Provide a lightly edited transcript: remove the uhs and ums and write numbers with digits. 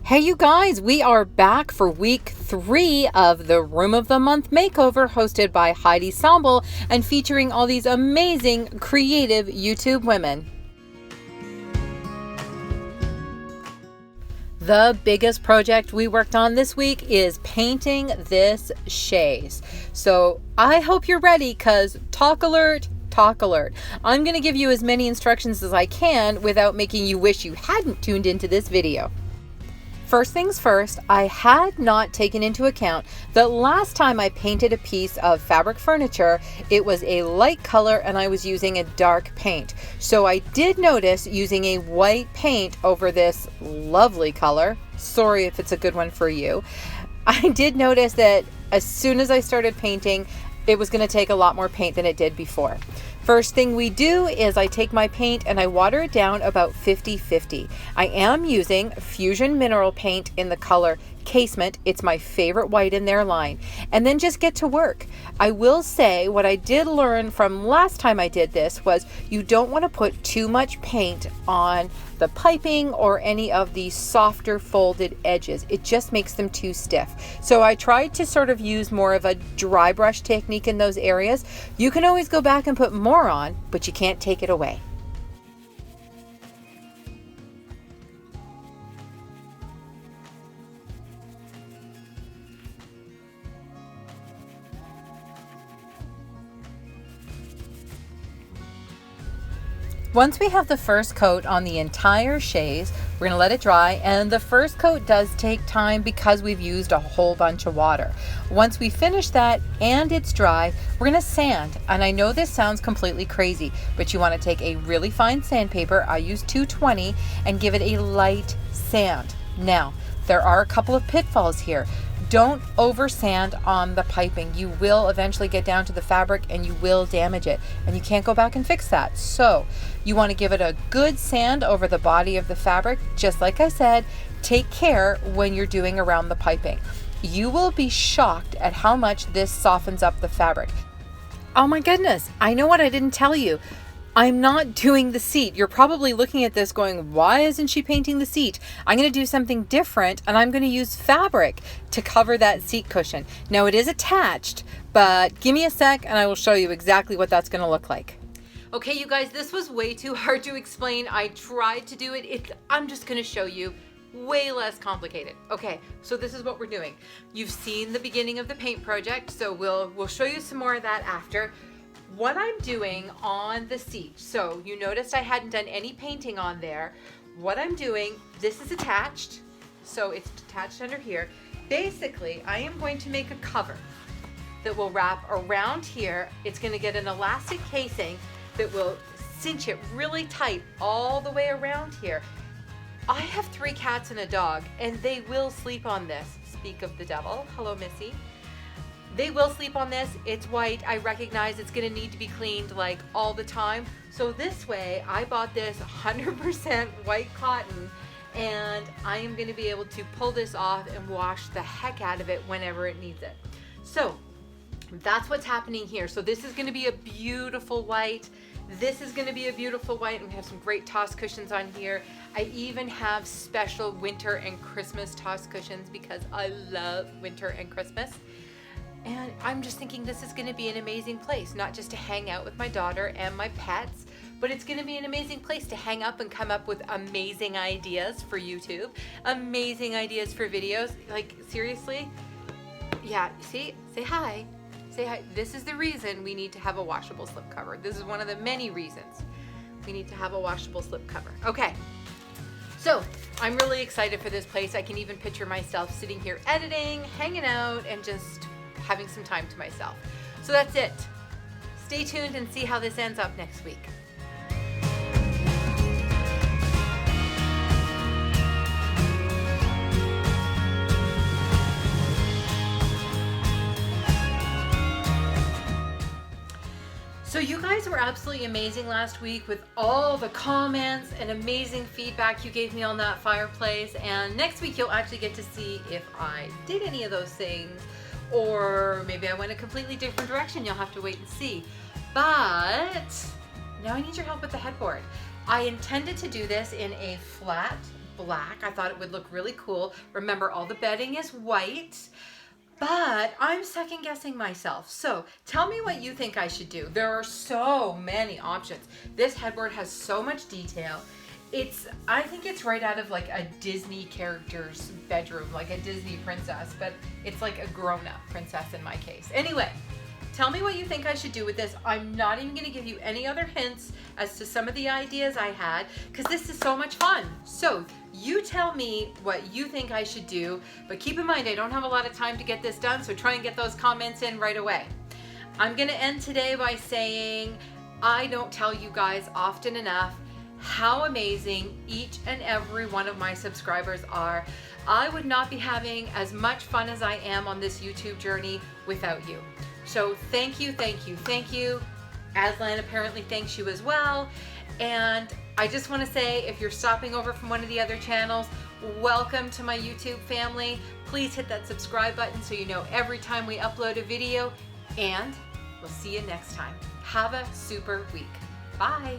Hey you guys, we are back for week 3 of the Room of the Month Makeover hosted by Heidi Sonboul and featuring all these amazing creative YouTube women. The biggest project we worked on this week is painting this chaise. So I hope you're ready because talk alert. I'm going to give you as many instructions as I can without making you wish you hadn't tuned into this video. First things first, I had not taken into account that last time I painted a piece of fabric furniture, it was a light color and I was using a dark paint. So I did notice using a white paint over this lovely color. Sorry if it's a good one for you. I did notice that as soon as I started painting, it was going to take a lot more paint than it did before. First thing we do is I take my paint and I water it down about 50-50. I am using Fusion Mineral Paint in the color Casement. It's my favorite white in their line. And then just get to work. I will say what I did learn from last time I did this was you don't want to put too much paint on the piping or any of the softer folded edges. It just makes them too stiff. So I tried to sort of use more of a dry brush technique in those areas. You can always go back and put more on, but you can't take it away. Once we have the first coat on the entire chaise, we're going to let it dry, and the first coat does take time because we've used a whole bunch of water. Once we finish that and it's dry, we're going to sand. And I know this sounds completely crazy, but you want to take a really fine sandpaper, I use 220, and give it a light sand. Now, there are a couple of pitfalls here. Don't over sand on the piping. You will eventually get down to the fabric and you will damage it, and you can't go back and fix that. So you want to give it a good sand over the body of the fabric. Just like I said, take care when you're doing around the piping. You will be shocked at how much this softens up the fabric. Oh my goodness, I know what I didn't tell you. I'm not doing the seat. You're probably looking at this going, why isn't she painting the seat? I'm going to do something different, and I'm going to use fabric to cover that seat cushion. Now it is attached, but give me a sec and I will show you exactly what that's going to look like. Okay, you guys, this was way too hard to explain. I tried to do it. I'm just going to show you. Way less complicated. Okay, so this is what we're doing. You've seen the beginning of the paint project, so we'll show you some more of that after. What I'm doing on the seat, so you noticed I hadn't done any painting on there. What I'm doing, this is attached, so it's attached under here. Basically, I am going to make a cover that will wrap around here. It's going to get an elastic casing that will cinch it really tight all the way around here. I have 3 cats and a dog, and they will sleep on this. Speak of the devil. Hello, Missy. They will sleep on this. It's white. I recognize it's going to need to be cleaned like all the time. So this way, I bought this 100% white cotton, and I am going to be able to pull this off and wash the heck out of it whenever it needs it. So that's what's happening here. So this is going to be a beautiful white. This is going to be a beautiful white, and we have some great toss cushions on here. I even have special winter and Christmas toss cushions because I love winter and Christmas. And I'm just thinking this is going to be an amazing place, not just to hang out with my daughter and my pets, but it's going to be an amazing place to hang up and come up with amazing ideas for YouTube, amazing ideas for videos. Like, seriously? Yeah, see? Say hi. Say hi. This is the reason we need to have a washable slipcover. This is one of the many reasons we need to have a washable slipcover. Okay. So I'm really excited for this place. I can even picture myself sitting here editing, hanging out, and just having some time to myself. So that's it. Stay tuned and see how this ends up next week. So you guys were absolutely amazing last week with all the comments and amazing feedback you gave me on that fireplace. And next week you'll actually get to see if I did any of those things, or maybe I went a completely different direction. You'll have to wait and see. But now I need your help with the headboard. I intended to do this in a flat black. I thought it would look really cool. Remember, all the bedding is white, but I'm second guessing myself. So tell me what you think I should do. There are so many options. This headboard has so much detail. I think it's right out of like a Disney character's bedroom, like a Disney princess, but it's like a grown-up princess in my case. Anyway, tell me what you think I should do with this. I'm not even gonna give you any other hints as to some of the ideas I had, because this is so much fun. So you tell me what you think I should do, but keep in mind, I don't have a lot of time to get this done, so try and get those comments in right away. I'm gonna end today by saying, I don't tell you guys often enough how amazing each and every one of my subscribers are. I would not be having as much fun as I am on this YouTube journey without you. So thank you, thank you, thank you. Aslan apparently thanks you as well. And I just want to say, if you're stopping over from one of the other channels, welcome to my YouTube family. Please hit that subscribe button so you know every time we upload a video, and we'll see you next time. Have a super week. Bye.